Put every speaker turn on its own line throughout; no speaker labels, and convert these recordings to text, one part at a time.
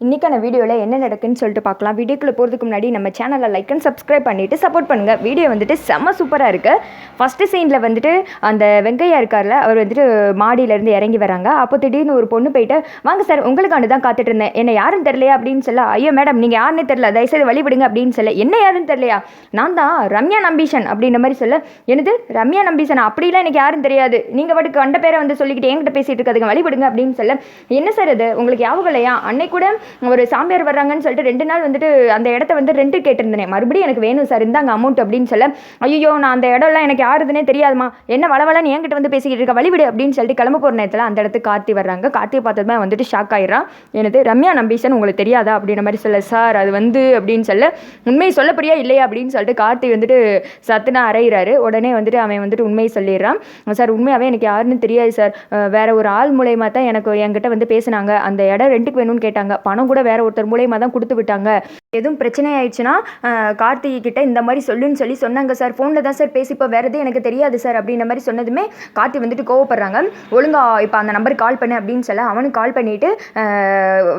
இன்றைக்கான வீடியோவில் என்ன நடக்குன்னு சொல்லிட்டு பார்க்கலாம். வீடியோக்குள்ளே போகிறதுக்கு முன்னாடி நம்ம சேனலை லைக் அண்ட் சப்ஸ்கிரைப் பண்ணிவிட்டு சப்போர்ட் பண்ணுங்கள். வீடியோ வந்துட்டு செம்ம சூப்பராக இருக்குது. ஃபஸ்ட்டு சீனில் வந்துட்டு அந்த வெங்கையா இருக்கார்ல, அவர் வந்துட்டு மாடியிலேருந்து இறங்கி வராங்க. அப்போ திடீர்னு ஒரு பொண்ணு போயிட்டு, வாங்க சார் உங்களுக்காண்டு தான் காத்துட்டு இருந்தேன், என்ன யாருன்னு தெரியலையா அப்படின்னு சொல்ல, ஐயோ மேடம் நீங்கள் யாருன்னு தெரியல, தயவுசெய்து வழிவிடுங்க அப்படின்னு சொல்ல, என்ன யாருன்னு தெரியலையா, நான் தான் ரம்யா நம்பீஷன் அப்படின்ற மாதிரி சொல்ல, எனது ரம்யா நம்பீஷன் அப்படிலாம் எனக்கு யாரும் தெரியாது, நீங்கள் பாட்டுக்கு கண்ட பேரை வந்து சொல்லிக்கிட்டு என்கிட்ட பேசிகிட்டு இருக்காதுங்க, வழிவிடுங்க அப்படின்னு சொல்ல, என்ன சார் இது உங்களுக்கு ஞாபகம் இல்லையா, அன்னை கூட ஒரு சாமியார் வர்றாங்கன்னு சொல்லிட்டு 2 நாள் வந்துட்டு அந்த இடத்த வந்து ரெண்ட் கேட்டிருந்தேன், மறுபடியும் எனக்கு வேணும் சார் இந்தாங்க அமௌண்ட் அப்படின்னு சொல்ல, ஐயோ நான் அந்த இடம்லாம் எனக்கு யாருதுன்னே தெரியாதுமா, என்ன வளவலன்னு என்கிட்ட வந்து பேசிக்கிட்டு இருக்க, வழிவிடு அப்படின்னு சொல்லிட்டு கிளம்ப போகிற நேரத்தில் அந்த இடத்துக்கு கார்த்தி வர்றாங்க. கார்த்தியை பார்த்ததுமே வந்துட்டு ஷாக் ஆயிடுறான். எனது ரம்யா நம்பீஷன் உங்களுக்கு தெரியாதா அப்படின்ற மாதிரி சொல்ல, சார் அது வந்து அப்படின்னு சொல்ல, உண்மையை சொல்ல போறியா இல்லையா அப்படின்னு சொல்லிட்டு கார்த்தி வந்துட்டு சத்துனா அறையிறாரு. உடனே வந்துட்டு அவன் வந்துட்டு உண்மையை சொல்லிடுறான். சார் உண்மையாகவே எனக்கு யாருன்னு தெரியாது சார், வேற ஒரு ஆள் மூலயமா தான் எனக்கு என்கிட்ட வந்து பேசினாங்க, அந்த இடம் ரெண்டுக்கு வேணும்னு கேட்டாங்க, பணம் கூட வேற ஒருத்தர் மூலயமா தான் கொடுத்து விட்டாங்க, எதுவும் பிரச்சனை ஆயிடுச்சுன்னா கார்த்திகை கிட்ட இந்த மாதிரி சொல்லுன்னு சொல்லி சொன்னாங்க சார், ஃபோனில் தான் சார் பேசிப்போ, வேறு எதுவும் எனக்கு தெரியாது சார் அப்படின்ற மாதிரி சொன்னதுமே கார்த்தி வந்துட்டு கோவப்படுறாங்க. ஒழுங்கா இப்போ அந்த நம்பருக்கு கால் பண்ணு அப்படின்னு சொல்ல, அவனுக்கு கால் பண்ணிவிட்டு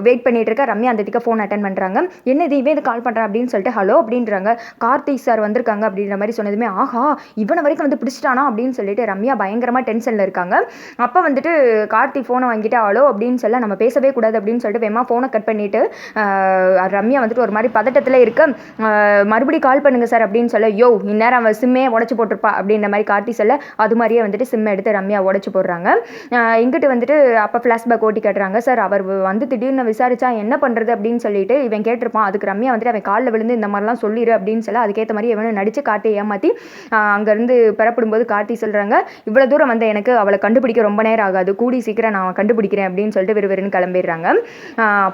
வெயிட் பண்ணிட்டு இருக்க ரம்யா அந்த இதுக்கு ஃபோன் அட்டன் பண்ணுறாங்க. என்ன இதுவே இது கால் பண்ணுறேன் அப்படின்னு சொல்லிட்டு ஹலோ அப்படின்றாங்க. கார்த்திக் சார் வந்திருக்காங்க அப்படின்ற மாதிரி சொன்னதுமே, ஆஹா இவனை வரைக்கும் வந்து பிடிச்சிட்டானா அப்படின்னு சொல்லிட்டு ரம்யா பயங்கரமாக டென்ஷனில் இருக்காங்க. அப்போ வந்துட்டு கார்த்திக் ஃபோனை வாங்கிட்டு ஹலோ அப்படின்னு சொல்ல, நம்ம பேசவே கூடாது அப்படின்னு சொல்லிட்டு வேமா ஃபோனை கட் பண்ணிவிட்டு ரம்யா வந்துட்டு ஒரு மாதிரி பதட்டத்தில் இருக்க, மறுபடியும் கால் பண்ணுங்க சார் அப்படின்னு சொல்ல, யோ இந்நேரம் அவன் சிம்மே உடச்சி போட்டிருப்பா அப்படின்ற மாதிரி கார்த்தி சொல்ல, அது மாதிரியே வந்துட்டு சிம்மை எடுத்து ரம்யா உடச்சி போடுறாங்க. இங்கிட்டு வந்துட்டு அப்போ ஃப்ளாஷ்பேக் ஓட்டி கட்டுறாங்க. சார் அவர் வந்து திடீர்னு விசாரிச்சா என்ன பண்ணுறது அப்படின்னு சொல்லிட்டு இவன் கேட்டிருப்பான். அதுக்கு ரம்யா வந்துட்டு அவன் காலில் விழுந்து இந்த மாதிரிலாம் சொல்லிடு அப்படின்னு சொல்ல, அதுக்கேற்ற மாதிரி இவனும் நடித்து கார்த்தியை ஏமாற்றி அங்கேருந்து பெறப்படும்போது கார்த்தி சொல்கிறாங்க, இவ்வளோ தூரம் வந்து எனக்கு அவளை கண்டுபிடிக்க ரொம்ப நேரம் ஆகாது, கூடி சீக்கிரம் நான் கண்டுபிடிக்கிறேன் அப்படின்னு சொல்லிட்டு விறுவிறுன்னு கிளம்பிடுறாங்க.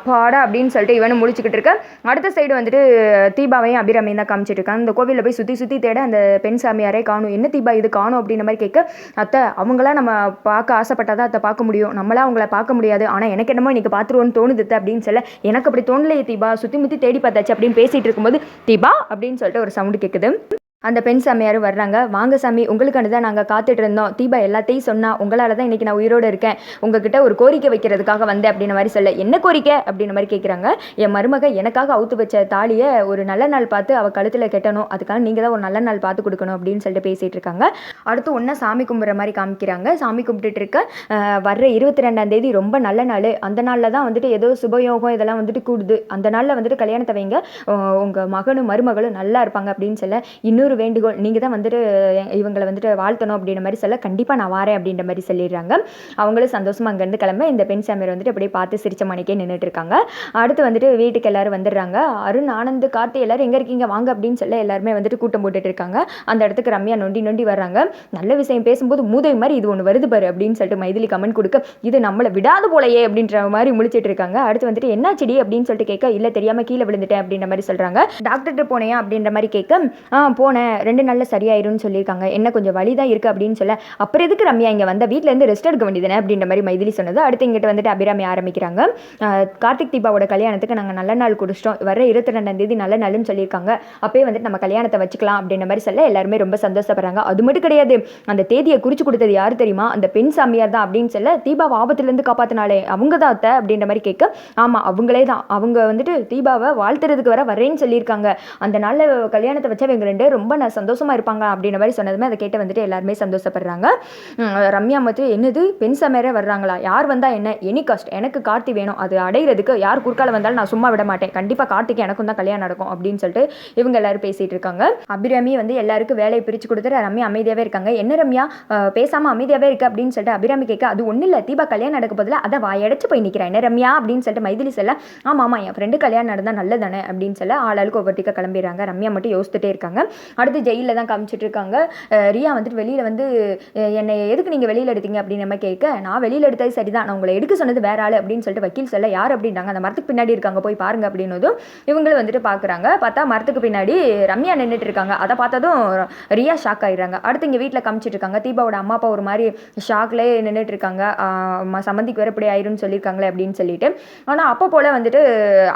பாடா அப்படின்னு சொல்லிட்டு இவனும் முடிச்சுக்கிட்டு இருக்க, அடுத்த சைடு வந்துட்டு தீபாவையும் அபிராமியும் தான் காமிச்சிட்டு இருக்காங்க. அந்த கோவிலில் போய் சுற்றி சுற்றி தேட அந்த பெண் சாமியாரே காணும். என்ன தீபா இது காணும் அப்படின்ற மாதிரி கேட்க, அத்தை அவங்களாம் நம்ம பார்க்க ஆசைப்பட்டாதான் அத்தை பார்க்க முடியும், நம்மளாம் அவங்கள பார்க்க முடியாது, ஆனால் எனக்கு என்னமோ இன்னைக்கு பார்த்துருவோன்னு தோணுது அப்படின்னு சொல்ல, எனக்கு அப்படி தோணலையே தீபா, சுற்றி முற்றி தேடி பார்த்தாச்சு அப்படின்னு பேசிகிட்டு இருக்கும்போது தீபா அப்படின்னு சொல்லிட்டு ஒரு சவுண்டு கேட்குது. அந்த பெண் சாமியாரும் வர்றாங்க. வாங்க சாமி உங்களுக்கான தான் நாங்கள் காத்துட்டு இருந்தோம், தீபா எல்லாத்தையும் சொன்னால் உங்களால் தான் இன்றைக்கி நான் உயிரோடு இருக்கேன், உங்ககிட்ட ஒரு கோரிக்கை வைக்கிறதுக்காக வந்தேன் அப்படின்ற மாதிரி சொல்ல, என்ன கோரிக்கை அப்படின்ற மாதிரி கேட்குறாங்க. என் மருமக எனக்காக அவுத்து வச்ச தாலியை ஒரு நல்ல நாள் பார்த்து அவள் கழுத்தில் கட்டணும், அதுக்காக நீங்கள் தான் ஒரு நல்ல நாள் பார்த்து கொடுக்கணும் அப்படின்னு சொல்லிட்டு பேசிகிட்டு இருக்காங்க. அடுத்து ஒன்றா சாமி கும்பிட்ற மாதிரி காமிக்கிறாங்க. சாமி கும்பிட்டுட்டு இருக்க, வர்ற 22ஆம் தேதி ரொம்ப நல்ல நாள், அந்த நாளில் தான் வந்துட்டு ஏதோ சுபயோகம் இதெல்லாம் வந்துட்டு கூடுது, அந்த நாளில் வந்துட்டு கல்யாணத்தை வைங்க, உங்கள் மகனும் மருமகளும் நல்லா இருப்பாங்க அப்படின்னு சொல்ல, இன்னொரு வேண்டுகோள் நீங்கள் தான் வந்துட்டு இவங்களை வந்துட்டு வாழ்த்தணும் அப்படின்ற மாதிரி சொல்ல, கண்டிப்பாக நான் வாரேன் அப்படின்ற மாதிரி சொல்லிடுறாங்க. அவங்களும் சந்தோஷமாக அங்கேருந்து கிளம்ப இந்த பெண் சாமியார் வந்துட்டு அப்படியே பார்த்து சிரிச்ச மணிக்கே நின்றுட்டு இருக்காங்க. அடுத்து வந்துட்டு வீட்டுக்கு எல்லாரும் வந்துடுறாங்க. அருண் ஆனந்த் கார்த்தி எல்லாரும் எங்கே இருக்கீங்க வாங்க அப்படின்னு சொல்ல எல்லாருமே வந்துட்டு கூட்டம் போட்டுட்டு இருக்காங்க. அந்த இடத்துக்கு ரம்யா நொண்டி நொண்டி வர்றாங்க. நல்ல விஷயம் பேசும்போது மூதை மாதிரி இது ஒன்று வருது பாரு அப்படின்னு சொல்லிட்டு மைதிலி கமெண்ட் கொடுக்க, இது நம்மளை விடாது போலையே அப்படின்ற மாதிரி முழிச்சிட்டு இருக்காங்க. அடுத்து வந்துட்டு என்ன செடி அப்படின்னு சொல்லிட்டு கேட்க, இல்லை தெரியாமல் கீழே விழுந்துட்டேன் அப்படின்ற மாதிரி சொல்கிறாங்க. டாக்டர்கிட்ட போனேன் அப்படின்ற மாதிரி கேட்க, போனேன் 2 நாளில் சரியாயிரும்னு சொல்லியிருக்காங்க, என்ன கொஞ்சம் வலி தான் இருக்குது அப்படின்னு சொல்ல, அப்புறம் எதுக்கு ரம்யா இங்கே வந்தால் வீட்டிலேருந்து ரெஸ்ட் எடுக்க வேண்டியதுனே அப்படின்ற மாதிரி மைதிலி சொன்னது. அடுத்து இங்கிட்ட வந்துட்டு அபிராமி ஆரம்பிக்கிறாங்க. கார்த்திக் தீபாவோட கல்யாணத்துக்கு நாங்கள் நல்ல நாள் குடிச்சிட்டோம், வர 22ஆம் தேதி நல்ல நாள்னு சொல்லியிருக்காங்க, அப்போயே வந்துட்டு நம்ம கல்யாணத்தை வச்சுக்கலாம் அப்படின்ற மாதிரி சொல்ல எல்லாருமே ரொம்ப சந்தோஷப்படுறாங்க. அது மட்டும் கிடையாது, அந்த தேதியை குறித்து கொடுத்தது யார் தெரியுமா, அந்த பெண் சாமியார் தான் அப்படின்னு சொல்ல, தீபாவை ஆபத்துலேருந்து காப்பாற்றினாலே அவங்க தான் அத்தை அப்படின்ற மாதிரி கேட்க, ஆமாம் அவங்களே தான், அவங்க வந்துட்டு தீபாவை வாழ்த்துறதுக்கு வரேன்னு சொல்லியிருக்காங்க, அந்த நாளில் கல்யாணத்தை வச்சா இவங்க 2 ரொம்ப சந்தோஷமாக இருப்பாங்க அப்படின்ற மாதிரி சொன்னதுமே அதை கேட்டு வந்துட்டு எல்லாருமே சந்தோஷப்படுறாங்க. ரம்யா மட்டும் என்னது பெண் சாமியாரே வர்றாங்களா, யார் வந்தால் என்ன, எனி காஸ்ட் எனக்கு கார்த்தி வேணும், அது அடைகிறதுக்கு யார் குறுக்கால வந்தாலும் நான் சும்மா விட மாட்டேன், கண்டிப்பாக கார்த்திக்கு எனக்கும் தான் கல்யாணம் நடக்கும் அப்படின்னு சொல்லிட்டு இவங்க எல்லாரும் பேசிகிட்டு இருக்காங்க. அபிராமி வந்து எல்லாருக்கும் வேலையை பிரித்து கொடுத்துட்டு ரம்யா அமைதியாகவே இருக்காங்க. என்ன ரம்யா பேசாமல் அமைதியாகவே இருக்கு அப்படின்னு சொல்லிட்டு அபிராமி கேட்க, அது ஒன்றும் இல்லை தீபா கல்யாணம் நடக்க போதில் அதை வாயடைச்சு போய் நிற்கிறேன் என்ன ரம்யா அப்படின்னு சொல்லிட்டு மைதிலி சொல்ல, ஆமாம் என் ஃப்ரெண்டு கல்யாணம் நடந்தால் நல்லதானே அப்படின்னு சொல்ல ஆளாளுக்கு ஒவ்வொருத்திக்க கிளம்பிடுறாங்க. ரம்யா மட்டும் யோசிச்சுட்டே இருக்காங்க. அடுத்து ஜெயிலில் தான் காமிச்சிட்டு இருக்காங்க. ரியா வந்துட்டு வெளியில் வந்து என்னை எதுக்கு நீங்கள் வெளியில் எடுத்தீங்க அப்படின்னு நம்ம கேட்க, நான் வெளியில் எடுத்தது சரிதான், நான் உங்களை எடுக்க சொன்னது வேற ஆள் அப்படின்னு சொல்லிட்டு வக்கீல் சொல்ல, யார் அப்படின்றாங்க, அந்த மரத்துக்கு பின்னாடி இருக்காங்க போய் பாருங்க அப்படின்னதும் இவங்களும் வந்துட்டு பார்க்குறாங்க. பார்த்தா மரத்துக்கு பின்னாடி ரம்யா நின்றுட்டு இருக்காங்க. அதை பார்த்ததும் ரியா ஷாக் ஆகிடுறாங்க. அடுத்து இங்கே வீட்டில் காமிச்சிட்டு இருக்காங்க. தீபாவோட அம்மா அப்பா ஒரு மாதிரி ஷாக்லேயே நின்றுட்டு இருக்காங்க. சம்மந்திக்கு வேறு இப்படி ஆயிரும்னு சொல்லியிருக்காங்களே அப்படின்னு சொல்லிட்டு. ஆனால் அப்போ போல் வந்துட்டு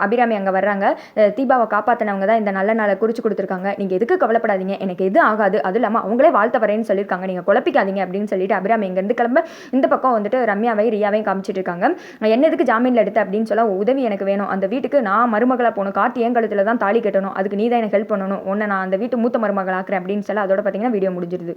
அபிராமி அங்கே வர்றாங்க. தீபாவை காப்பாற்றினவங்க தான் இந்த நல்ல நாளை குறித்து கொடுத்துருக்காங்க, நீங்கள் எதுக்கு கவலைப்பட கவலைப்படாதீங்க, எனக்கு எது ஆகாது, அதுவும் இல்லாமல் அவங்களே வாழ்த்த வரேன்னு சொல்லியிருக்காங்க, நீங்கள் குழப்பிக்காதீங்க அப்படின்னு சொல்லிட்டு அபிராமி இங்கேருந்து கிளம்ப இந்த பக்கம் வந்துட்டு ரம்யாவையும் ரியாவையும் காமிச்சிட்டு இருக்காங்க. என்ன எதுக்கு ஜாமீனில் எடுத்த அப்படின்னு சொல்ல, உதவி எனக்கு வேணும், அந்த வீட்டுக்கு நான் மருமகளாக போகணும், கார்த்தி என் கழுத்தில் தான் தாலி கட்டணும், அதுக்கு நீ தான் எனக்கு ஹெல்ப் பண்ணணும், உன்னை நான் அந்த வீட்டு மூத்த மருமகள் ஆக்குறேன் அப்படின்னு சொல்ல அதோட பார்த்தீங்கன்னா வீடியோ முடிஞ்சிருது.